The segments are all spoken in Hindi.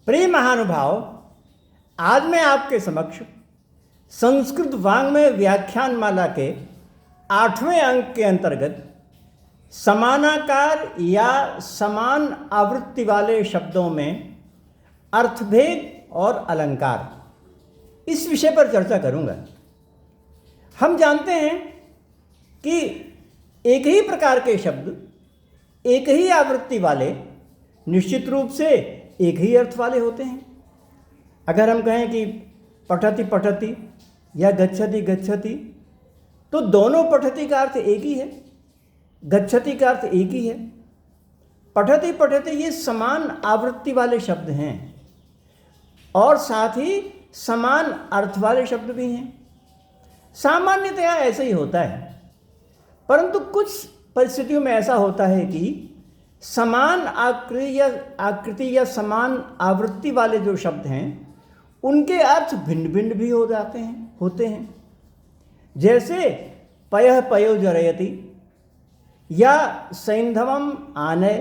प्रिय महानुभाव, आज मैं आपके समक्ष संस्कृत वाङ्मय व्याख्यान माला के 8वें अंक के अंतर्गत समानाकार या समान आवृत्ति वाले शब्दों में अर्थभेद और अलंकार इस विषय पर चर्चा करूंगा। हम जानते हैं कि एक ही प्रकार के शब्द एक ही आवृत्ति वाले निश्चित रूप से एक ही अर्थ वाले होते हैं। अगर हम कहें कि पठति पठति या गच्छति गच्छति, तो दोनों पठति का अर्थ एक ही है, गच्छति का अर्थ एक ही है। पठति पठति ये समान आवृत्ति वाले शब्द हैं और साथ ही समान अर्थ वाले शब्द भी हैं। सामान्यतया ऐसा ही होता है, परंतु कुछ परिस्थितियों में ऐसा होता है कि समान आकृति या समान आवृत्ति वाले जो शब्द हैं उनके अर्थ भिन्न भिन्न भी होते हैं। जैसे पयः पयो जरयति या सैंधवम आनय,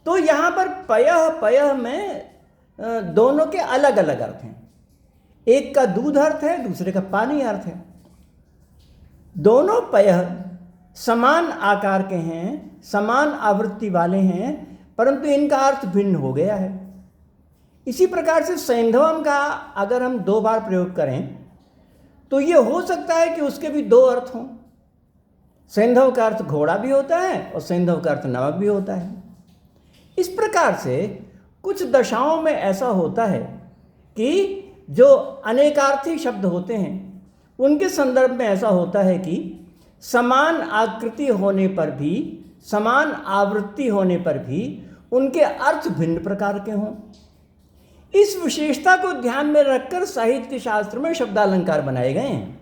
तो यहाँ पर पयः पयः में दोनों के अलग अलग अर्थ हैं। एक का दूध अर्थ है, दूसरे का पानी अर्थ है। दोनों पयः समान आकार के हैं, समान आवृत्ति वाले हैं, परंतु इनका अर्थ भिन्न हो गया है। इसी प्रकार से सैंधवम का अगर हम 2 बार प्रयोग करें तो ये हो सकता है कि उसके भी 2 अर्थ हों। सैंधव का अर्थ घोड़ा भी होता है और सैंधव का अर्थ नमक भी होता है। इस प्रकार से कुछ दशाओं में ऐसा होता है कि जो अनेकार्थी शब्द होते हैं उनके संदर्भ में ऐसा होता है कि समान आकृति होने पर भी, समान आवृत्ति होने पर भी उनके अर्थ भिन्न प्रकार के हों। इस विशेषता को ध्यान में रखकर साहित्य शास्त्र में शब्दालंकार बनाए गए हैं।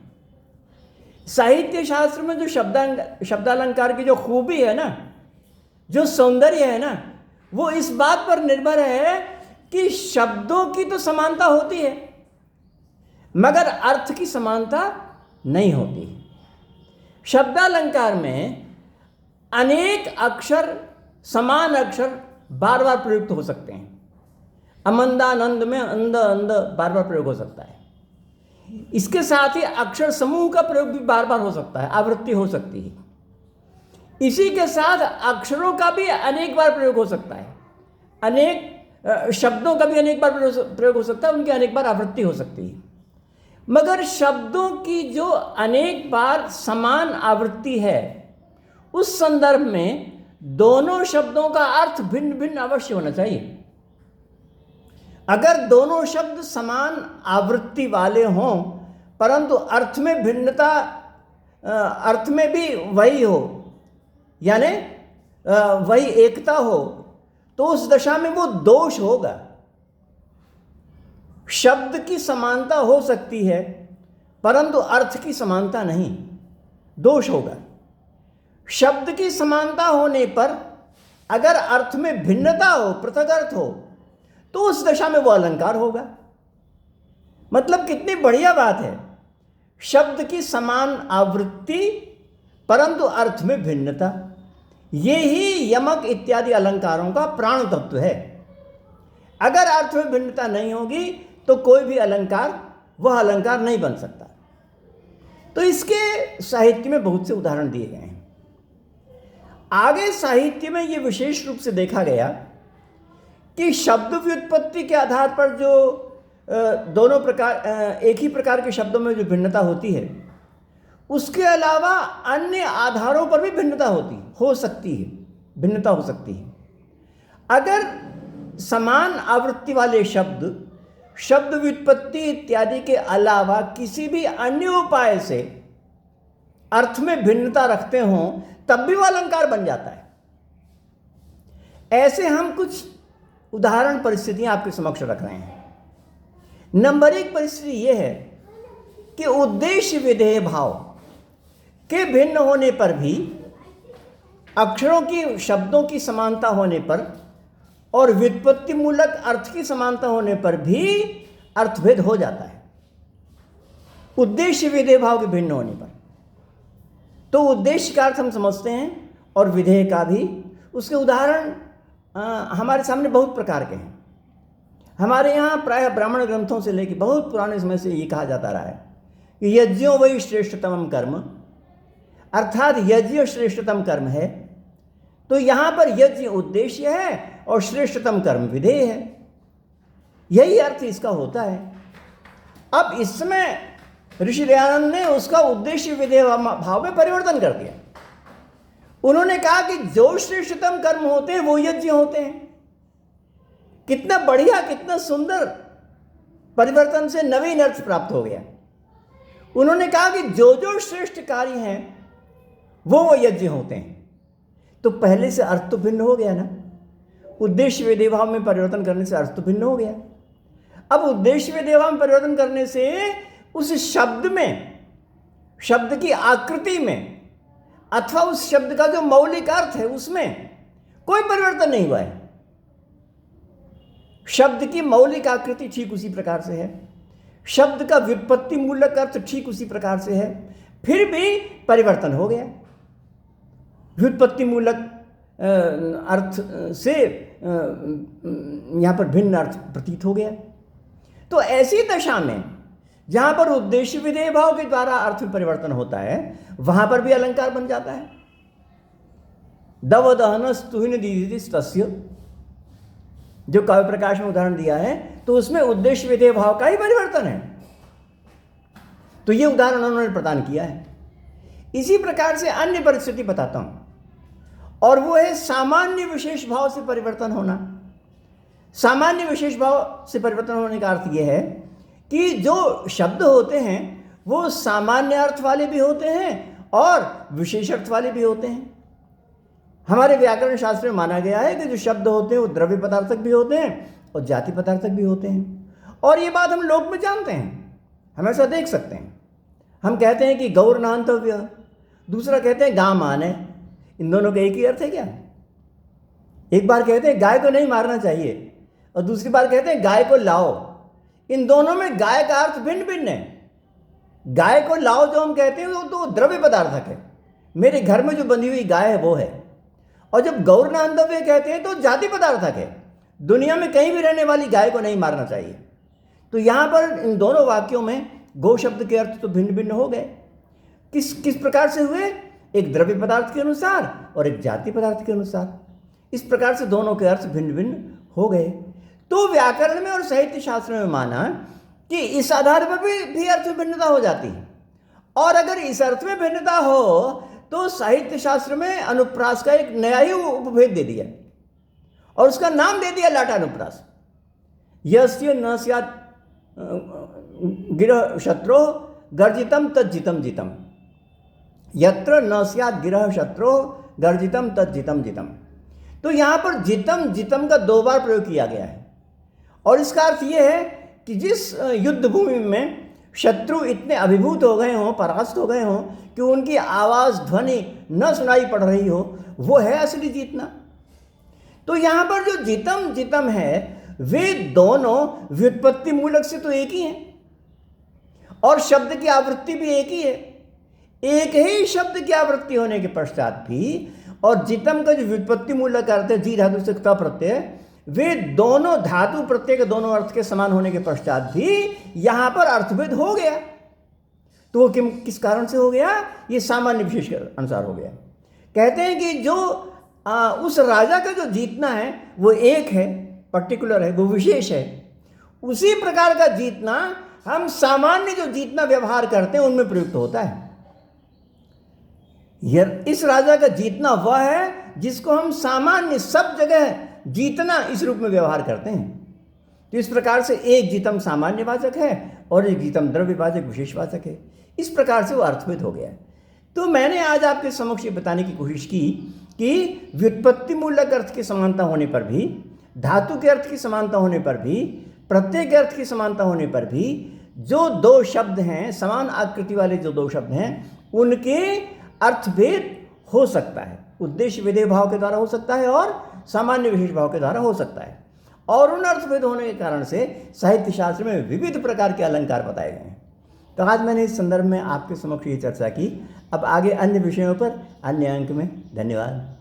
साहित्य शास्त्र में जो शब्दालंकार की जो खूबी है ना, जो सौंदर्य है ना, वो इस बात पर निर्भर है कि शब्दों की तो समानता होती है मगर अर्थ की समानता नहीं होती। शब्दालंकार में अनेक अक्षर, समान अक्षर बार बार प्रयुक्त हो सकते हैं। अमंदानंद में अंध अंध बार बार प्रयोग हो सकता है। इसके साथ ही अक्षर समूह का प्रयोग भी बार बार हो सकता है, आवृत्ति हो सकती है। इसी के साथ अक्षरों का भी अनेक बार प्रयोग हो सकता है, अनेक शब्दों का भी अनेक बार प्रयोग हो सकता है, उनकी अनेक बार आवृत्ति हो सकती है। मगर शब्दों की जो अनेक बार समान आवृत्ति है, उस संदर्भ में दोनों शब्दों का अर्थ भिन्न भिन्न अवश्य होना चाहिए। अगर दोनों शब्द समान आवृत्ति वाले हों परंतु अर्थ में भिन्नता, अर्थ में भी वही हो, यानी वही एकता हो, तो उस दशा में वो दोष होगा। शब्द की समानता हो सकती है परंतु अर्थ की समानता नहीं, दोष होगा। शब्द की समानता होने पर अगर अर्थ में भिन्नता हो, पृथक अर्थ हो, तो उस दशा में वो अलंकार होगा। मतलब कितनी बढ़िया बात है, शब्द की समान आवृत्ति परंतु अर्थ में भिन्नता। ये ही यमक इत्यादि अलंकारों का प्राण तत्व है। अगर अर्थ में भिन्नता नहीं होगी तो कोई भी अलंकार वह अलंकार नहीं बन सकता। तो इसके साहित्य में बहुत से उदाहरण दिए गए हैं। आगे साहित्य में ये विशेष रूप से देखा गया कि शब्द व्युत्पत्ति के आधार पर जो दोनों प्रकार, एक ही प्रकार के शब्दों में जो भिन्नता होती है, उसके अलावा अन्य आधारों पर भी भिन्नता हो सकती है, भिन्नता हो सकती है। अगर समान आवृत्ति वाले शब्द शब्द व्युत्पत्ति इत्यादि के अलावा किसी भी अन्य उपाय से अर्थ में भिन्नता रखते हों तब भी वह अलंकार बन जाता है। ऐसे हम कुछ उदाहरण परिस्थितियां आपके समक्ष रख रहे हैं। नंबर 1 परिस्थिति यह है कि उद्देश्य विधेय भाव के भिन्न होने पर भी, अक्षरों की, शब्दों की समानता होने पर और व्युत्पत्ति मूलक अर्थ की समानता होने पर भी अर्थभेद हो जाता है। उद्देश्य विधेय भाव के भिन्न होने पर तो उद्देश्य का अर्थ हम समझते हैं और विधेय का भी। उसके उदाहरण हमारे सामने बहुत प्रकार के हैं। हमारे यहाँ प्रायः ब्राह्मण ग्रंथों से लेकर बहुत पुराने समय से ये कहा जाता रहा है कि यज्ञों वही श्रेष्ठतम कर्म, अर्थात यज्ञ श्रेष्ठतम कर्म है। तो यहाँ पर यज्ञ उद्देश्य है और श्रेष्ठतम कर्म विधेय है, यही अर्थ इसका होता है। अब इस समय ऋषि दयानंद ने उसका उद्देश्य विधेय भाव में परिवर्तन कर दिया। उन्होंने कहा कि जो श्रेष्ठतम कर्म होते हैं वो यज्ञ होते हैं। कितना बढ़िया, कितना सुंदर परिवर्तन से नवीन अर्थ प्राप्त हो गया। उन्होंने कहा कि जो जो श्रेष्ठ कार्य हैं वो यज्ञ होते हैं। तो पहले से अर्थ तो भिन्न हो गया ना, उद्देश्य विधेय भाव में परिवर्तन करने से अर्थ तो भिन्न हो गया। अब उद्देश्य विधेय भाव में परिवर्तन करने से उस शब्द में, शब्द की आकृति में, अथवा उस शब्द का जो मौलिक अर्थ है उसमें कोई परिवर्तन नहीं हुआ है। शब्द की मौलिक आकृति ठीक उसी प्रकार से है, शब्द का व्युत्पत्ति मूलक अर्थ ठीक उसी प्रकार से है, फिर भी परिवर्तन हो गया। व्युत्पत्ति मूलक अर्थ से यहाँ पर भिन्न अर्थ प्रतीत हो गया। तो ऐसी दशा में जहाँ पर उद्देश्य विधेय भाव के द्वारा अर्थ में परिवर्तन होता है वहाँ पर भी अलंकार बन जाता है। दव दहनस्तुहिन दीदिस्तस्य, जो काव्य प्रकाश में उदाहरण दिया है, तो उसमें उद्देश्य विधेय भाव का ही परिवर्तन है। तो ये उदाहरण उन्होंने प्रदान किया है। इसी प्रकार से अन्य परिस्थिति बताता हूं, और वो है सामान्य विशेष भाव से परिवर्तन होना। सामान्य विशेष भाव से परिवर्तन होने का अर्थ यह है कि जो शब्द होते हैं वो सामान्य अर्थ वाले भी होते हैं और विशेष अर्थ वाले भी होते हैं। हमारे व्याकरण शास्त्र में माना गया है कि जो शब्द होते हैं वो द्रव्य पदार्थक भी होते हैं और जाति पदार्थक भी होते हैं। और ये बात हम लोक में जानते हैं, हम ऐसा देख सकते हैं। हम कहते हैं कि गौर नान्तव्य, दूसरा कहते हैं गा मान है। इन दोनों का एक ही अर्थ है क्या? एक बार कहते हैं गाय को नहीं मारना चाहिए और दूसरी बार कहते हैं गाय को लाओ। इन दोनों में गाय का अर्थ भिन्न भिन्न है। गाय को लाओ जो हम कहते हैं वो तो द्रव्य पदार्थक है, मेरे घर में जो बंधी हुई गाय है वो है। और जब गौर नान्तव्य कहते हैं तो जाति पदार्थक है, दुनिया में कहीं भी रहने वाली गाय को नहीं मारना चाहिए। तो यहाँ पर इन दोनों वाक्यों में गौ शब्द के अर्थ तो भिन्न भिन्न हो गए। किस प्रकार से हुए? एक द्रव्य पदार्थ के अनुसार और एक जाति पदार्थ के अनुसार। इस प्रकार से दोनों के अर्थ भिन्न भिन्न हो गए। तो व्याकरण में और साहित्य शास्त्र में माना कि इस आधार पर भी अर्थ में भिन्नता हो जाती है। और अगर इस अर्थ में भिन्नता हो तो साहित्य शास्त्र में अनुप्रास का एक नया ही उपभेद दे दिया और उसका नाम दे दिया लाटानुप्रास। यस्य न स्यात् गिरह शत्रो गर्जितम तज्जितम जितम, यत्र न स्यात् गिरह शत्रो गर्जितम तज्जितम जितम। तो यहाँ पर जितम जितम का 2 बार प्रयोग किया गया है और इसका अर्थ यह है कि जिस युद्ध भूमि में शत्रु इतने अभिभूत हो गए हों, परास्त हो गए हों कि उनकी आवाज़ ध्वनि न सुनाई पड़ रही हो, वो है असली जीतना। तो यहाँ पर जो जितम जितम है वे दोनों व्युत्पत्ति मूलक से तो एक ही हैं और शब्द की आवृत्ति भी एक ही है। एक ही शब्द की आवृत्ति होने के पश्चात भी और जितम का जो व्युत्पत्ति मूलक अर्थ है जी धातु से क्ता प्रत्यय, वे दोनों धातु प्रत्यय के दोनों अर्थ के समान होने के पश्चात भी यहाँ पर अर्थभेद हो गया। तो वो किस कारण से हो गया? ये सामान्य विशेष के अनुसार हो गया। कहते हैं कि जो उस राजा का जो जीतना है वो एक है, पर्टिकुलर है, वो विशेष है। उसी प्रकार का जीतना हम सामान्य जो जीतना व्यवहार करते हैं उनमें प्रयुक्त होता है। इस राजा का जीतना वह है जिसको हम सामान्य सब जगह जीतना इस रूप में व्यवहार करते हैं। तो इस प्रकार से एक जीतम सामान्य वाचक है और एक जीतम द्रव्यवाचक विशेषवाचक है। इस प्रकार से वो अर्थभेद हो गया। तो मैंने आज आपके समक्ष ये बताने की कोशिश की कि व्युत्पत्ति मूलक अर्थ की समानता होने पर भी, धातु के अर्थ की समानता होने पर भी, प्रत्यय के अर्थ की समानता होने पर भी जो 2 शब्द हैं, समान आकृति वाले जो 2 शब्द हैं, उनके अर्थभेद हो सकता है। उद्देश्य विधेय भाव के द्वारा हो सकता है और सामान्य विशेष भाव के द्वारा हो सकता है। और उन अर्थभेद होने के कारण से साहित्य शास्त्र में विविध प्रकार के अलंकार बताए गए हैं। तो आज मैंने इस संदर्भ में आपके समक्ष ये चर्चा की। अब आगे अन्य विषयों पर अन्य अंक में। धन्यवाद।